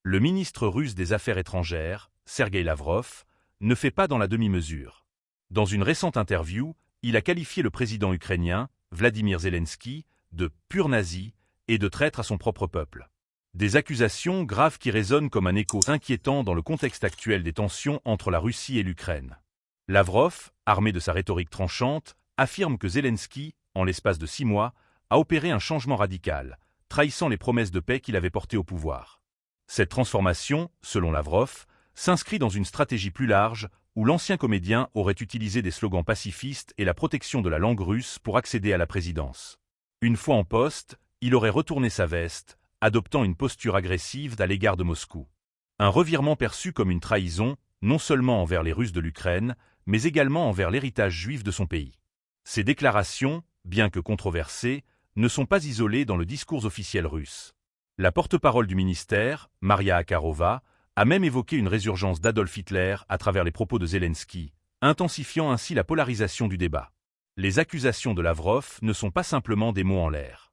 Le ministre russe des Affaires étrangères, Sergueï Lavrov, ne fait pas dans la demi-mesure. Dans une récente interview, il a qualifié le président ukrainien, Vladimir Zelensky, de « pur nazi » et de traître à son propre peuple. Des accusations graves qui résonnent comme un écho inquiétant dans le contexte actuel des tensions entre la Russie et l'Ukraine. Lavrov, armé de sa rhétorique tranchante, affirme que Zelensky, en l'espace de 6 mois, a opéré un changement radical, trahissant les promesses de paix qu'il avait portées au pouvoir. Cette transformation, selon Lavrov, s'inscrit dans une stratégie plus large où l'ancien comédien aurait utilisé des slogans pacifistes et la protection de la langue russe pour accéder à la présidence. Une fois en poste, il aurait retourné sa veste, adoptant une posture agressive à l'égard de Moscou. Un revirement perçu comme une trahison, non seulement envers les Russes de l'Ukraine, mais également envers l'héritage juif de son pays. Ces déclarations, bien que controversées, ne sont pas isolées dans le discours officiel russe. La porte-parole du ministère, Maria Akharova, a même évoqué une résurgence d'Adolf Hitler à travers les propos de Zelensky, intensifiant ainsi la polarisation du débat. Les accusations de Lavrov ne sont pas simplement des mots en l'air.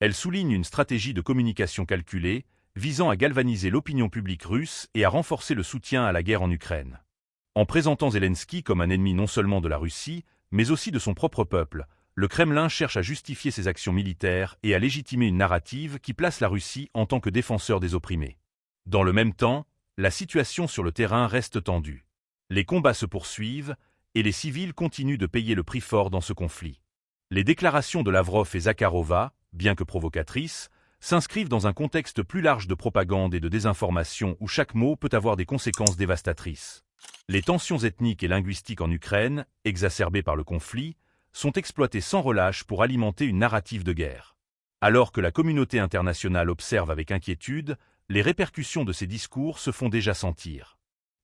Elles soulignent une stratégie de communication calculée, visant à galvaniser l'opinion publique russe et à renforcer le soutien à la guerre en Ukraine. En présentant Zelensky comme un ennemi non seulement de la Russie, mais aussi de son propre peuple, le Kremlin cherche à justifier ses actions militaires et à légitimer une narrative qui place la Russie en tant que défenseur des opprimés. Dans le même temps, la situation sur le terrain reste tendue. Les combats se poursuivent et les civils continuent de payer le prix fort dans ce conflit. Les déclarations de Lavrov et Zakharova, bien que provocatrices, s'inscrivent dans un contexte plus large de propagande et de désinformation où chaque mot peut avoir des conséquences dévastatrices. Les tensions ethniques et linguistiques en Ukraine, exacerbées par le conflit, sont exploitées sans relâche pour alimenter une narrative de guerre. Alors que la communauté internationale observe avec inquiétude, les répercussions de ces discours se font déjà sentir.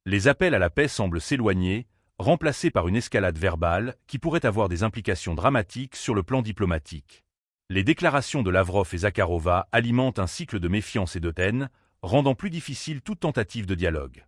Les appels à la paix semblent s'éloigner, remplacés par une escalade verbale qui pourrait avoir des implications dramatiques sur le plan diplomatique. Les déclarations de Lavrov et Zakharova alimentent un cycle de méfiance et de haine, rendant plus difficile toute tentative de dialogue.